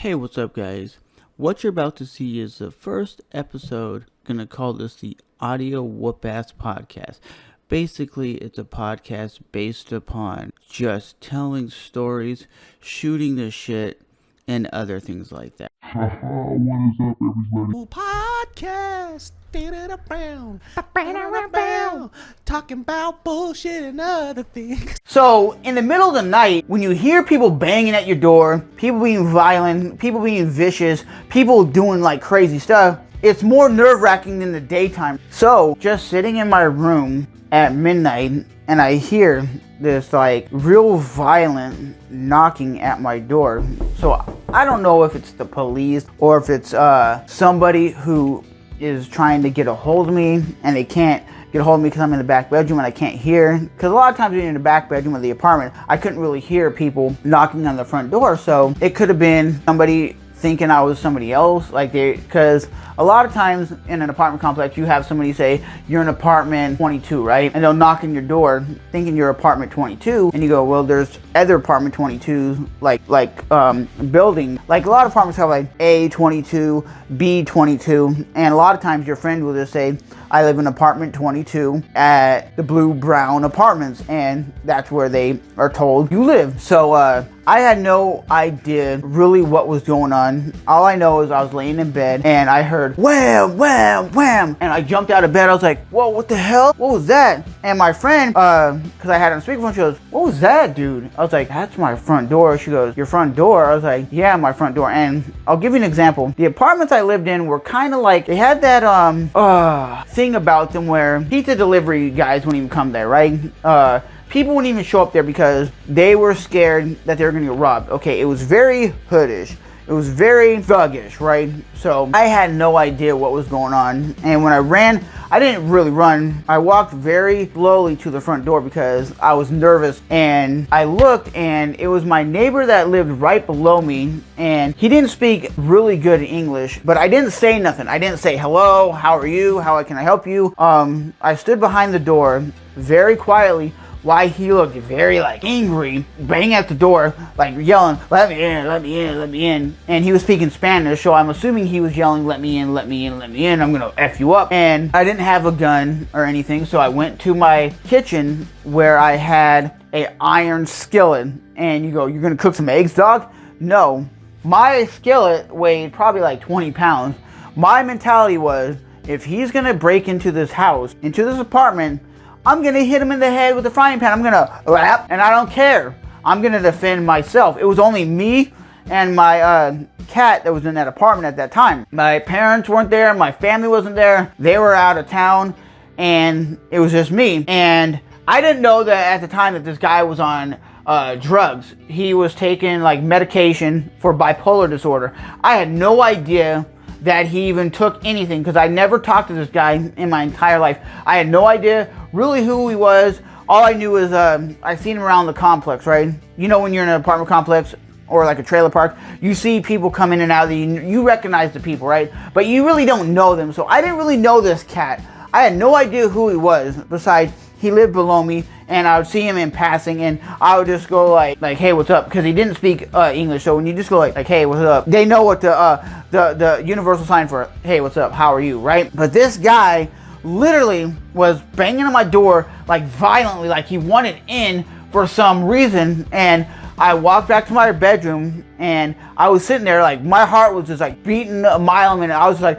Hey, what's up, guys? What you're about to see is the first episode. Gonna call this the Audio Whoop Ass Podcast. Basically, it's a podcast based upon just telling stories, shooting the shit, and other things like that. What is up, everybody? Podcast. Talking about bullshit and other things. So, in the middle of the night, when you hear people banging at your door, people being violent, people being vicious, people doing like crazy stuff, it's more nerve-wracking than the daytime. So, just sitting in my room at midnight, and I hear this like real violent knocking at my door. So, I don't know if it's the police or if it's somebody who is trying to get a hold of me and they can't get a hold of me because I'm in the back bedroom and I can't hear. Because a lot of times when you're in the back bedroom of the apartment, I couldn't really hear people knocking on the front door. So it could have been somebody thinking I was somebody else, because a lot of times in an apartment complex you have somebody say you're in apartment 22, right? And they'll knock on your door thinking you're apartment 22, and you go, well, there's other apartment 22s building. Like a lot of apartments have like A22, B22, and a lot of times your friend will just say, I live in apartment 22 at the Blue Brown Apartments, and that's where they are told you live. So I had no idea really what was going on. All I know is I was laying in bed and I heard wham, wham, wham, and I jumped out of bed. I was like, whoa, what the hell? What was that? And my friend, because I had it on speakerphone, she goes, what was that, dude? I was like, that's my front door. She goes, your front door? I was like, yeah, my front door. And I'll give you an example. The apartments I lived in were kind of like, they had that thing about them where pizza delivery guys wouldn't even come there, right? People wouldn't even show up there because they were scared that they were going to get robbed. Okay, it was very hoodish. It was very thuggish, right? So I had no idea what was going on. And when I ran, I didn't really run. I walked very slowly to the front door because I was nervous. And I looked, and it was my neighbor that lived right below me. And he didn't speak really good English, but I didn't say nothing. I didn't say, hello, how are you? How can I help you? I stood behind the door very quietly, why he looked very like angry, banging at the door, like yelling, let me in, let me in, let me in. And he was speaking Spanish, so I'm assuming he was yelling, let me in, let me in, let me in, I'm gonna F you up. And I didn't have a gun or anything, so I went to my kitchen where I had a iron skillet. And you go, you're gonna cook some eggs, dog? No, my skillet weighed probably like 20 pounds. My mentality was, if he's gonna break into this house, into this apartment, I'm going to hit him in the head with a frying pan. I'm going to rap, and I don't care. I'm going to defend myself. It was only me and my cat that was in that apartment at that time. My parents weren't there. My family wasn't there. They were out of town, and it was just me. And I didn't know that at the time that this guy was on drugs. He was taking like medication for bipolar disorder. I had no idea that he even took anything because I never talked to this guy in my entire life. I had no idea really who he was. All I knew is I seen him around the complex, right? You know, when you're in an apartment complex or like a trailer park, you see people come in and out. You recognize the people, right? But you really don't know them. So I didn't really know this cat. I had no idea who he was. Besides, he lived below me, and I would see him in passing, and I would just go like, hey, what's up? Because he didn't speak English. So when you just go like, hey, what's up? They know what the universal sign for, hey, what's up? How are you? Right? But this guy literally was banging on my door like violently, like he wanted in for some reason. And I walked back to my bedroom, and I was sitting there like my heart was just like beating a mile a minute. I was like,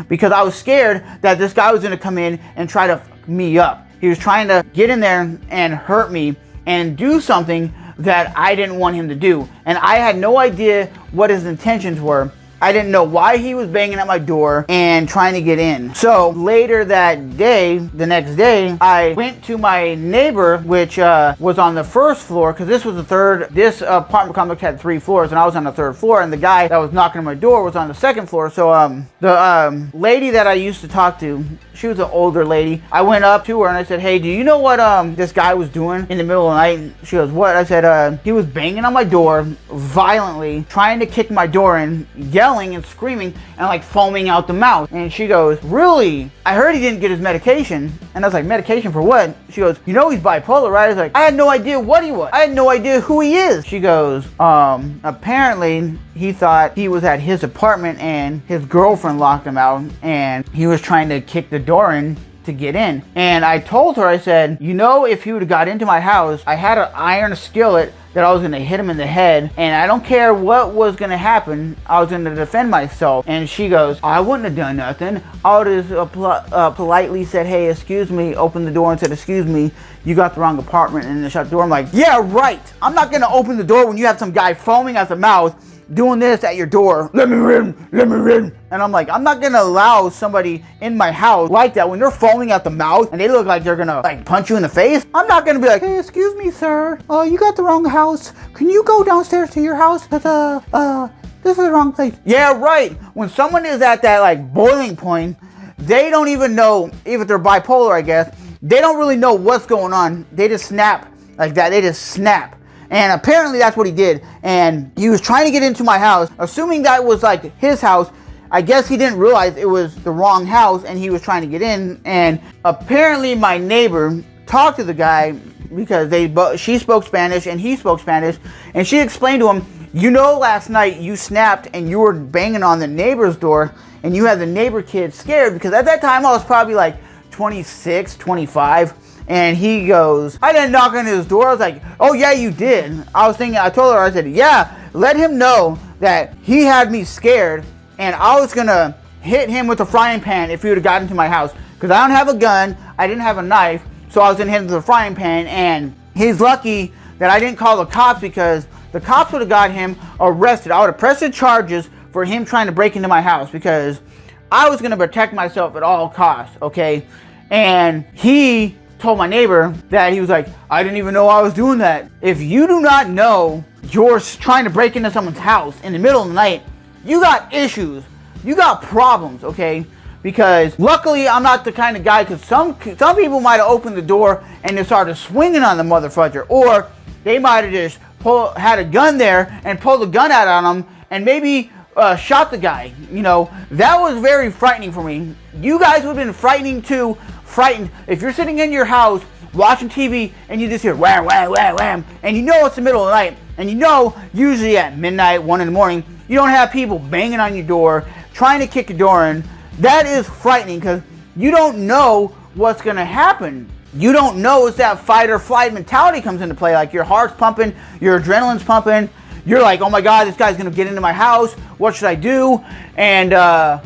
because I was scared that this guy was going to come in and try to fuck me up. He was trying to get in there and hurt me and do something that I didn't want him to do. And I had no idea what his intentions were. I didn't know why he was banging at my door and trying to get in. So later that day, the next day, I went to my neighbor, which was on the first floor, because this apartment complex had 3 floors, and I was on the 3rd floor, and the guy that was knocking on my door was on the 2nd floor. So the lady that I used to talk to, she was an older lady. I went up to her and I said, hey, do you know what this guy was doing in the middle of the night? She goes, what? I said, he was banging on my door violently, trying to kick my door in, yelling yelling and screaming and like foaming out the mouth. And she goes, really? I heard he didn't get his medication. And I was like, medication for what? She goes, you know he's bipolar, right? I was like, I had no idea what he was. I had no idea who he is. She goes, apparently he thought he was at his apartment and his girlfriend locked him out and he was trying to kick the door in to get in. And I told her, I said, you know, if he would have got into my house, I had an iron skillet that I was going to hit him in the head, and I don't care what was going to happen, I was going to defend myself. And she goes, I wouldn't have done nothing. I would have politely said, hey, excuse me, opened the door and said, excuse me, you got the wrong apartment, and then shut the door. I'm like, yeah, right. I'm not going to open the door when you have some guy foaming at the mouth doing this at your door. Let me in, let me in. And I'm like, I'm not gonna allow somebody in my house like that when they're foaming at the mouth and they look like they're gonna like punch you in the face. I'm not gonna be like, hey, excuse me, sir. You got the wrong house. Can you go downstairs to your house? Cause this is the wrong place. Yeah, right. When someone is at that like boiling point, they don't even know, even if they're bipolar, I guess, they don't really know what's going on. They just snap like that. They just snap. And apparently that's what he did. And he was trying to get into my house, assuming that was like his house. I guess he didn't realize it was the wrong house and he was trying to get in. And apparently my neighbor talked to the guy because she spoke Spanish and he spoke Spanish. And she explained to him, you know, last night you snapped and you were banging on the neighbor's door and you had the neighbor kid scared, because at that time I was probably like 26, 25. And he goes, I didn't knock on his door. I was like, oh yeah, you did. I told her, I said, yeah, let him know that he had me scared and I was gonna hit him with a frying pan if he would have gotten into my house. Because I don't have a gun, I didn't have a knife, so I was gonna hit him with a frying pan. And he's lucky that I didn't call the cops, because the cops would have got him arrested. I would have pressed the charges for him trying to break into my house, because I was gonna protect myself at all costs, okay? And he told my neighbor that he was like, I didn't even know I was doing that. If you do not know you're trying to break into someone's house in the middle of the night, you got issues. You got problems, okay? Because luckily I'm not the kind of guy, because some people might have opened the door and they started swinging on the motherfucker, or they might have just had a gun there and pulled the gun out on him and maybe shot the guy. You know, that was very frightening for me. You guys would have been frightening too. Frightened if you're sitting in your house watching TV and you just hear wham, wham, wham, wham, and you know it's the middle of the night, and you know usually at midnight, 1 in the morning, you don't have people banging on your door trying to kick your door in. That is frightening, because you don't know what's going to happen. You don't know. It's that fight or flight mentality comes into play. Like your heart's pumping, your adrenaline's pumping. You're like, oh my God, this guy's going to get into my house. What should I do? And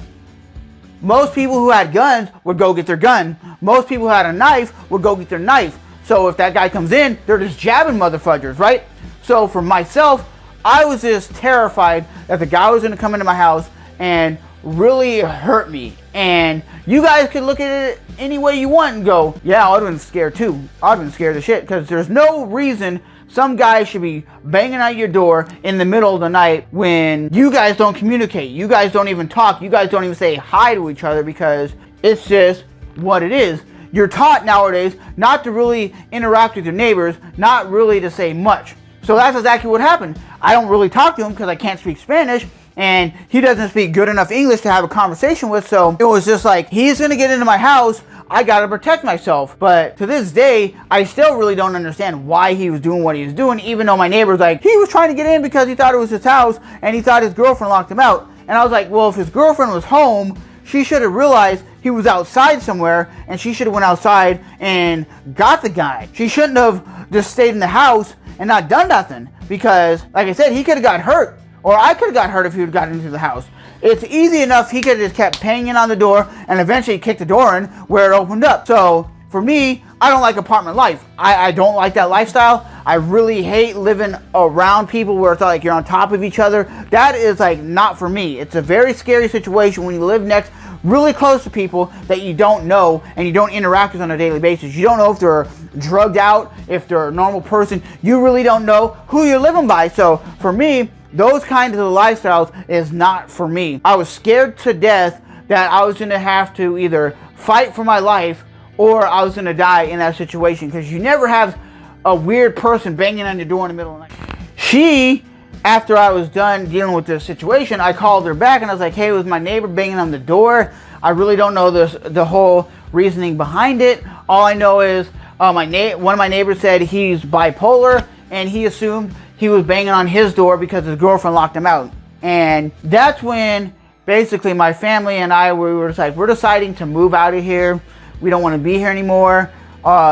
most people who had guns would go get their gun. Most people who had a knife would go get their knife. So if that guy comes in, they're just jabbing motherfuckers, right? So for myself, I was just terrified that the guy was going to come into my house and really hurt me. And you guys could look at it any way you want and go, yeah, I would have been scared too. I would have been scared as shit, because there's no reason some guy should be banging at your door in the middle of the night when you guys don't communicate. You guys don't even talk. You guys don't even say hi to each other, because it's just what it is. You're taught nowadays not to really interact with your neighbors, not really to say much. So that's exactly what happened. I don't really talk to him because I can't speak Spanish, and he doesn't speak good enough English to have a conversation with. So it was just like, he's going to get into my house, I gotta protect myself. But to this day, I still really don't understand why he was doing what he was doing, even though my neighbor's like, he was trying to get in because he thought it was his house and he thought his girlfriend locked him out. And I was like, well, if his girlfriend was home, she should have realized he was outside somewhere, and she should have went outside and got the guy. She shouldn't have just stayed in the house and not done nothing, because like I said, he could have got hurt, or I could have got hurt if he would have gotten into the house. It's easy enough. He could have just kept banging on the door and eventually kicked the door in where it opened up. So for me, I don't like apartment life. I don't like that lifestyle. I really hate living around people where it's like you're on top of each other. That is like not for me. It's a very scary situation when you live next really close to people that you don't know and you don't interact with on a daily basis. You don't know if they're drugged out, if they're a normal person. You really don't know who you're living by. So for me, those kinds of lifestyles is not for me. I was scared to death that I was going to have to either fight for my life or I was going to die in that situation, because you never have a weird person banging on your door in the middle of the night. She after I was done dealing with this situation, I called her back and I was like, hey, it was my neighbor banging on the door. I really don't know the whole reasoning behind it. All I know is one of my neighbors said he's bipolar, and he assumed he was banging on his door because his girlfriend locked him out. And that's when basically my family and I, we were just like, we're deciding to move out of here. We don't want to be here anymore.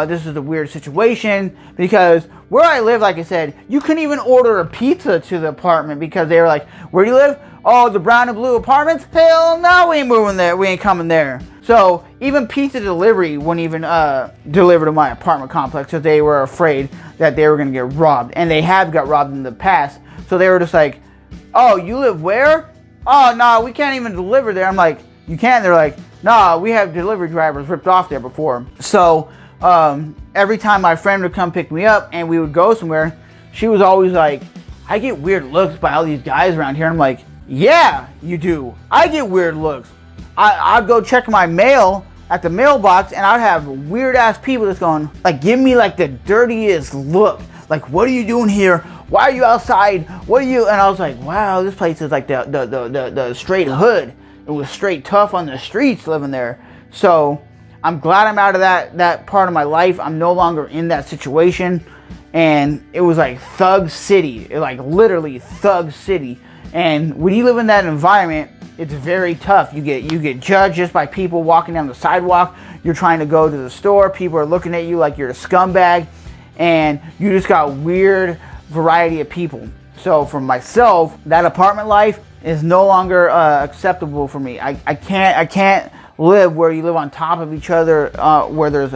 This is a weird situation, because where I live, like I said, you couldn't even order a pizza to the apartment because they were like, where do you live? Oh, the brown and blue apartments? Hell no, we ain't moving there. We ain't coming there. So even pizza delivery wouldn't even deliver to my apartment complex because they were afraid that they were going to get robbed. And they have got robbed in the past. So they were just like, oh, you live where? Oh, no, we can't even deliver there. I'm like, you can't? They're like, nah, we have delivery drivers ripped off there before. So every time my friend would come pick me up and we would go somewhere, she was always like, I get weird looks by all these guys around here. I'm like, yeah, you do. I get weird looks. I'd go check my mail at the mailbox and I'd have weird ass people that's going, like, give me like the dirtiest look. Like, what are you doing here? Why are you outside? What are you? And I was like, wow, this place is like the straight hood. It was straight tough on the streets living there. So I'm glad I'm out of that part of my life. I'm no longer in that situation. And it was like Thug City, like literally Thug City. And when you live in that environment, it's very tough. You get judged just by people walking down the sidewalk. You're trying to go to the store. People are looking at you like you're a scumbag. And you just got weird variety of people. So for myself, that apartment life is no longer acceptable for me. I can't live where you live on top of each other, where there's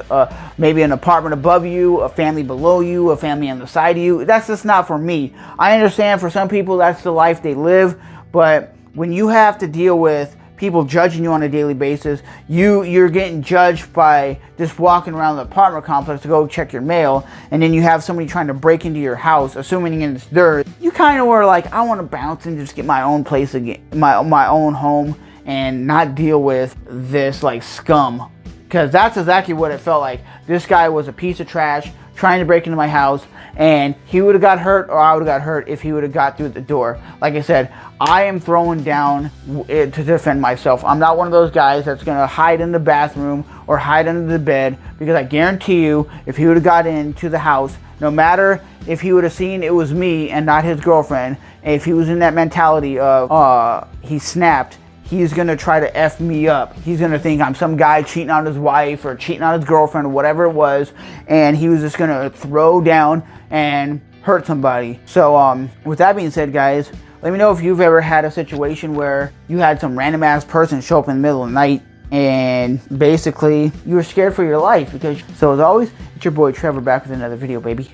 maybe an apartment above you, a family below you, a family on the side of you. That's just not for me. I understand for some people that's the life they live, but when you have to deal with people judging you on a daily basis, you're getting judged by just walking around the apartment complex to go check your mail, and then you have somebody trying to break into your house, assuming it's theirs. You kind of were like, I want to bounce and just get my own place again, my own home, and not deal with this like scum, because that's exactly what it felt like. This guy was a piece of trash trying to break into my house, and he would have got hurt, or I would have got hurt if he would have got through the door. Like I said, I am throwing down to defend myself. I'm not one of those guys that's going to hide in the bathroom or hide under the bed, because I guarantee you, if he would have got into the house, no matter if he would have seen it was me and not his girlfriend, and if he was in that mentality of he snapped, he's going to try to F me up. He's going to think I'm some guy cheating on his wife or cheating on his girlfriend or whatever it was, and he was just going to throw down and hurt somebody. So with that being said, guys, let me know if you've ever had a situation where you had some random ass person show up in the middle of the night and basically you were scared for your life. So as always, it's your boy Trevor back with another video, baby.